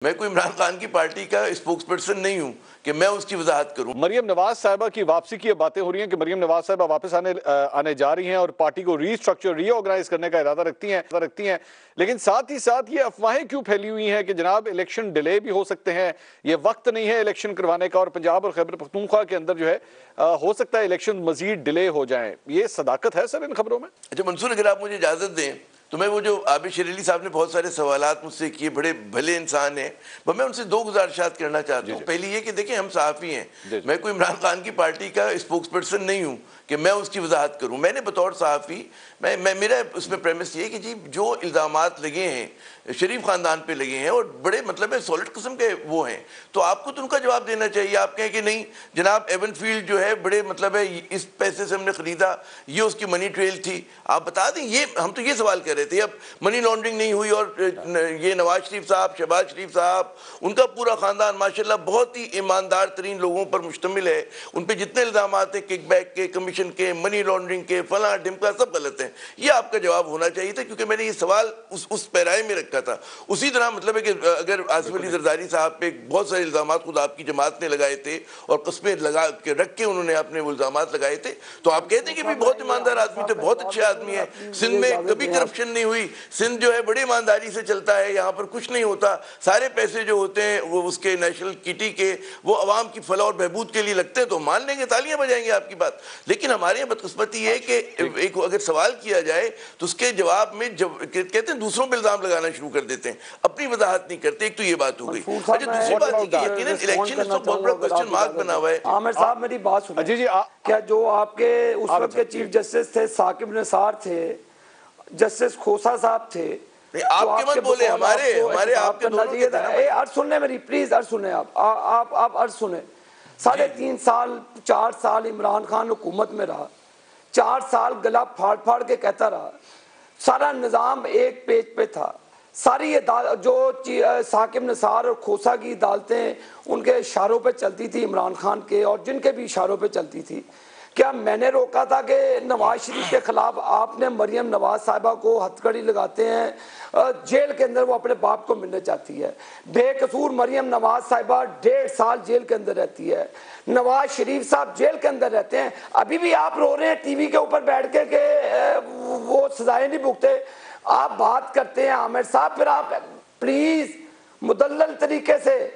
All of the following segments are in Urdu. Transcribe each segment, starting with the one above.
میں کوئی عمران خان کی پارٹی کا اسپوکس پرسن نہیں ہوں کہ میں اس کی وضاحت کروں۔ مریم نواز صاحبہ کی واپسی کی باتیں ہو رہی ہیں کہ مریم نواز صاحبہ واپس آنے جا رہی ہیں اور پارٹی کو ری اسٹرکچر ری آرگنائز کرنے کا ارادہ رکھتی ہیں، لیکن ساتھ ہی ساتھ یہ افواہیں کیوں پھیلی ہوئی ہیں کہ جناب الیکشن ڈیلے بھی ہو سکتے ہیں، یہ وقت نہیں ہے الیکشن کروانے کا، اور پنجاب اور خیبر پختونخوا کے اندر جو ہے ہو سکتا ہے الیکشن مزید ڈیلے ہو جائیں۔ یہ صداقت ہے سر ان خبروں میں؟ اچھا منصور، اگر آپ مجھے اجازت دیں تو میں وہ جو عابد شریلی صاحب نے بہت سارے سوالات مجھ سے کیے، بڑے بھلے انسان ہیں، میں ان سے دو گزارشات کرنا چاہتا ہوں۔ پہلی یہ کہ دیکھیں ہم صحافی ہیں، میں کوئی عمران خان کی پارٹی کا اسپوکس پرسن نہیں ہوں کہ میں اس کی وضاحت کروں۔ میں نے بطور صحافی میرا اس میں پریمس یہ ہے کہ جی جو الزامات لگے ہیں شریف خاندان پہ لگے ہیں اور بڑے مطلب ہے سالڈ قسم کے وہ ہیں، تو آپ کو تو ان کا جواب دینا چاہیے۔ آپ کہیں کہ نہیں جناب ایون فیلڈ جو ہے بڑے مطلب ہے اس پیسے سے ہم نے خریدا، یہ اس کی منی ٹریل تھی، آپ بتا دیں۔ یہ ہم تو یہ سوال کر رہے تھے، اب منی لانڈرنگ نہیں ہوئی اور یہ نواز شریف صاحب، شہباز شریف صاحب، ان کا پورا خاندان ماشاءاللہ بہت ہی ایماندار ترین لوگوں پر مشتمل ہے، ان پہ جتنے الزامات ہیں کک بیک کے، کمیشن کے، منی لانڈرنگ کے، فلاں ڈھمکا، سب غلط ہیں۔ یہ آپ کا جواب ہونا چاہیے تھا، کیونکہ میں نے یہ سوال اس پیرائے میں رکھا تھا۔ اسی طرح مطلب ہے کہ اگر آصف علی زرداری صاحب پہ بہت سارے الزامات خود آپ کی جماعت نے لگائے تھے اور قسمیں لگا کے رکھ کے انہوں نے اپنے وہ الزامات لگائے تھے، تو آپ کہتے ہیں کہ بھی بہت ایماندار آدمی تھے، بہت اچھے آدمی ہیں، سندھ میں کبھی کرپشن نہیں ہوئی، سندھ جو ہے بڑی ایمانداری سے چلتا ہے، یہاں پر کچھ نہیں ہوتا، سارے پیسے جو ہوتے ہیں وہ اس کے نیشنل کٹی کے وہ عوام کی فلاح اور بہبود کے لیے لگتے ہیں، تو مان لیں گے، تالیاں بجائیں گے آپ کی بات۔ لیکن ہمارے یہاں بدقسمتی یہ ہے کہ ایک اگر سوال کیا جائے تو اس کے جواب میں کہتے ہیں دوسروں پہ الزام لگانا شروع کر دیتے ہیں، اپنی وضاحت نہیں کرتے۔ ایک تو یہ بات ہو گئی۔ اچھا دوسری بات یہ کہ یقیناً الیکشن اس وقت بہت بڑا کوسچن مارک بنا ہوا ہے۔ عامر صاحب میری بات سنیں، جی کیا جو آپ کے اس وقت کے چیف جسٹس تھے ثاقب نثار تھے، جسٹس کھوسہ صاحب تھے، آپ کے مت بولے، ہمارے آپ کے دونوں کے تھے۔ عرض سنیں میری، پلیز عرض سنیں، آپ عرض سنیں۔ 3.5 سال 4 سال عمران خان حکومت میں رہا، 4 سال گلا پھاڑ پھاڑ کے کہتا رہا، سارا نظام ایک پیج پہ تھا، ساری جو ثاقب نثار اور کھوسہ کی عدالتیں ان کے اشاروں پہ چلتی تھی، عمران خان کے اور جن کے بھی اشاروں پہ چلتی تھی۔ کیا میں نے روکا تھا کہ نواز شریف کے خلاف آپ نے مریم نواز صاحبہ کو ہتھ کڑی لگاتے ہیں، جیل کے اندر وہ اپنے باپ کو ملنے چاہتی ہے، بے قصور مریم نواز صاحبہ 1.5 سال جیل کے اندر رہتی ہے، نواز شریف صاحب جیل کے اندر رہتے ہیں، ابھی بھی آپ رو رہے ہیں ٹی وی کے اوپر بیٹھ کے کہ وہ سزائیں نہیں بھگتے۔ آپ بات کرتے ہیں عامر صاحب، پھر آپ پلیز مدلل طریقے سے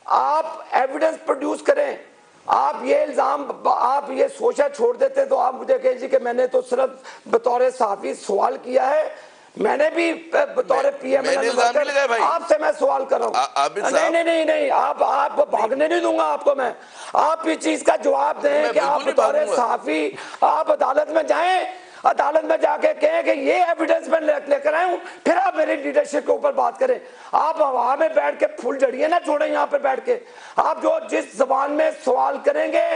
آپ ایویڈنس پروڈیوس کریں۔ آپ یہ الزام، آپ یہ سوچا چھوڑ دیتے تو آپ مجھے کہے جی کہ میں نے تو صرف بطور صحافی سوال کیا ہے، میں نے بھی بطور پی ایم آپ سے میں سوال کر رہا ہوں۔ نہیں، آپ بھاگنے نہیں دوں گا آپ کو میں۔ آپ اس چیز کا جواب دیں کہ آپ بطور صحافی آپ عدالت میں جائیں، عدالت میں جا کے کہیں کہ یہ ایویڈنس میں لے کر آئے ہوں، پھر آپ میری لیڈرشپ کے اوپر بات کریں۔ آپ ہوا میں بیٹھ کے پھول جڑیے نہ چھوڑیں یہاں پہ بیٹھ کے۔ آپ جو جس زبان میں سوال کریں گے،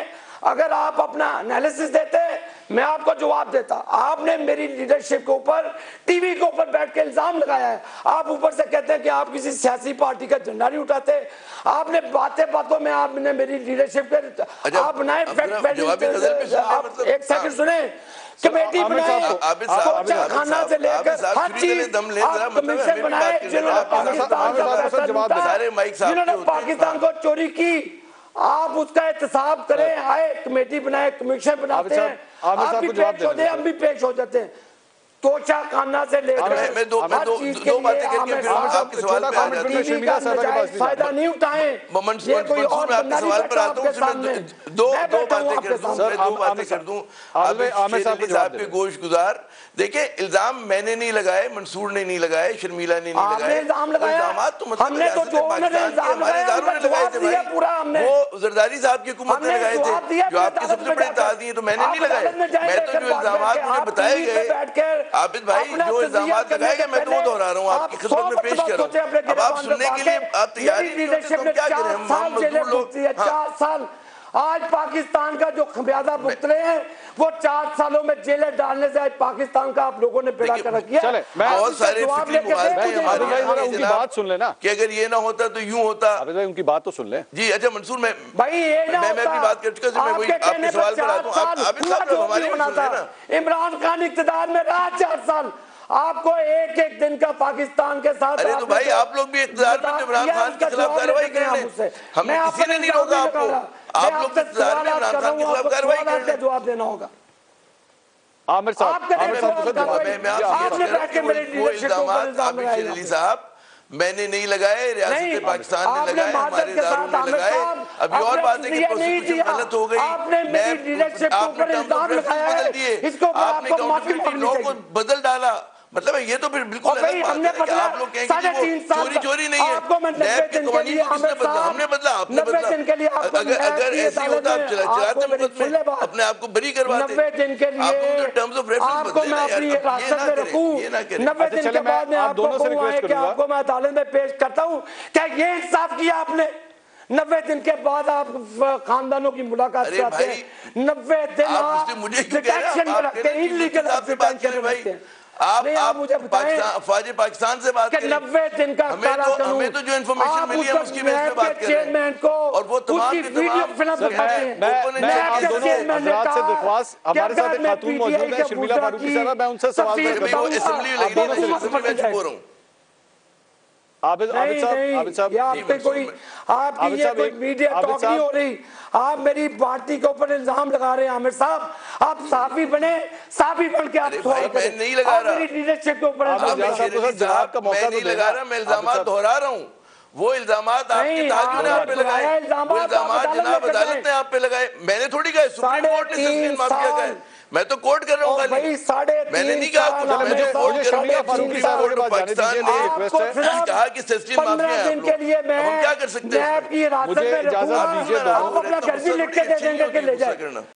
اگر آپ اپنا انالیسس دیتے میں آپ کو جواب دیتا۔ آپ نے میری لیڈرشپ کے اوپر ٹی وی کے اوپر بیٹھ کے الزام لگایا ہے، آپ اوپر سے کہتے ہیں کہ آپ کسی سیاسی پارٹی کا جھنڈا نہیں اٹھاتے۔ آپ نے باتوں میں آپ نے میری لیڈرشپ کے آپ بنائے ایک سیکنڈ سنیں، کمیٹی بنائے، کوچہ خانہ سے لے کر ہر چیز، آپ کمیشن بنائے جنہوں نے پاکستان کا پیسہ لوٹا، جنہوں نے پاکستان کو چوری کی، آپ اس کا احتساب کریں۔ آئے کمیٹی بنائے، کمیشن بناتے ہیں، آپ بھی پیش ہو جائے، ہم بھی پیش ہو جاتے ہیں۔ توچہ خانہ سے لے کر میں دو باتیں کر کے پھر آپ کے سوال پہ آ جاتا ہوں۔ ٹی وی کا نجائز فائدہ نہیں اٹھائیں، یہ کوئی اور بندہ نہیں بیٹھا آپ کے سامنے، دو باتیں کر دوں۔ عامر صاحب کے گوش گزار دیکھیں، الزام میں نے نہیں لگائے، منصور نے نہیں لگائے، شرمیلا نے نہیں لگائے، الزامات تو مطلب ریاست پاکستان کے ہمارے اداروں نے لگائے تھے بھائی، وہ زرداری صاحب کی حکومت نے لگائے تھے جو آپ کے سب سے بڑے اتحادی ہیں، تو میں نے نہیں لگائے۔ میں تو جو الزامات مجھے بتائے گئے عابد بھائی، جو الزامات لگائے گئے میں تو وہ دہرا رہا ہوں، آپ کی خدمت میں پیش کر رہا ہوں۔ اب آپ سننے کے لیے آپ تیاری نہیں ہوتے تو ہم کیا کریں، ہم مزدور لوگ۔ 4 سال آج پاکستان کا جو خمیازہ بھگت رہے ہیں وہ 4 سالوں میں جیلیں ڈالنے سے آج پاکستان کا آپ لوگوں نے بیڑا کر رکھیا۔ بہت سارے فکری مغالطے ہمارے ان کی بات سن لیں نا، کہ اگر یہ نہ ہوتا تو یوں ہوتا۔ عابد بھائی ان کی بات تو سن لیں۔ جی اچھا منصور، میں اپنی بات کر چکا، میں وہی آپ کے سوال پر آتا ہوں۔ عابد صاحب ہمارے بھی سن لیں نا۔ عمران خان اقتدار میں رہا 4 سال، آپ کو ایک ایک دن کا پاکستان کے ساتھ ارے تو بھائی آپ لوگ بھی اقتدار میں عمران خان کے خلاف کارروائی کر رہے ہیں، ہم کسی نے نہیں روکا آپ کو، آپ لوگ اقتدار میں عمران خان کے خلاف کارروائی کر رہے ہیں۔ جواب دینا ہوگا عامر صاحب، وہ الزامات عابد شیر علی صاحب میں نے نہیں لگائے، ریاست پاکستان نے لگائے، ہمارے اداروں نے لگائے۔ ابھی اور بات ہے کہ پروسیکیوشن غلط ہو گئی، آپ نے ٹرمز آف ریفرنس بدل دیے، آپ نے اکاؤنٹیبلٹی لا کو بدل ڈالا، مطلب یہ تو پھر بالکل الگ بات ہے کہ آپ لوگ کہیں گے کہ وہ چوری نہیں ہے، نیب کے قوانین کو کس نے بدلا؟ ہم نے بدلا، آپ نے بدلا۔ اگر ایسی ہوتا آپ چلاتے مقدمے اپنے آپ کو بری کرواتے، آپ کو جو ٹرمز آف ریفرنس بدلے نا یار، یہ نہ کریں۔ 90 دن کے بعد میں آپ دونوں سے ریکویسٹ کروں گا کہ آپ کو میں عدالت میں پیش کرتا ہوں، کیا یہ انصاف کیا آپ نے؟ 90 دن کے بعد آپ خاندانوں کی ملاقات چاہتے ہیں، 90 دن آپ ڈیٹیکشن میں رکھتے ہیں، انلیگل ڈیٹیکشن میں رکھتے ہیں۔ آپ افواج پاکستان سے بات کریں، 90 دن کا ہمیں تو جو انفارمیشن ملی ہے اس کی بیس پہ بات کر رہے ہیں، اور وہ تمام کے تمام میں آپ دونوں حضرات سے درخواست، ہمارے ساتھ ایک خاتون موجود ہیں شرمیلا فاروقی صاحبہ، میں ان سے سوال کرتا ہوں۔ اسمبلی لگی ہے، میں چپ ہو رہا ہوں۔ عابد صاحب، آپ کی یہ کوئی میڈیا ٹاک نہیں ہو رہی، آپ میری پارٹی کے اوپر الزام لگا رہے ہیں۔ عامر صاحب آپ صحافی بنے، صحافی بن کے آپ سوال کریں، میں نہیں لگا رہا، میری لیڈرشپ کے اوپر میں نہیں لگا رہا، میں الزامات دہرا رہا ہوں۔ وہ الزامات آپ کے تاجوں نے آپ پہ لگائے، وہ الزامات جناب عدالت نے آپ پہ لگائے، میں نے تھوڑی کہا، سپریم کورٹ نے سسٹین مافیا کہا ہے، میں تو کوٹ کر رہا ہوں خالی، میں نے نہیں کہا کچھ، میں جو کوٹ کر رہا ہوں کورٹ آف پاکستان نے کہا کہ سسٹین مافیا ہے آپ لوگ، ہم کیا کر سکتے ہیں؟ مجھے اجازت دیجیے، آپ اپنا گھر بھی لکھ کے دے دیں گے کہ لے جائیں۔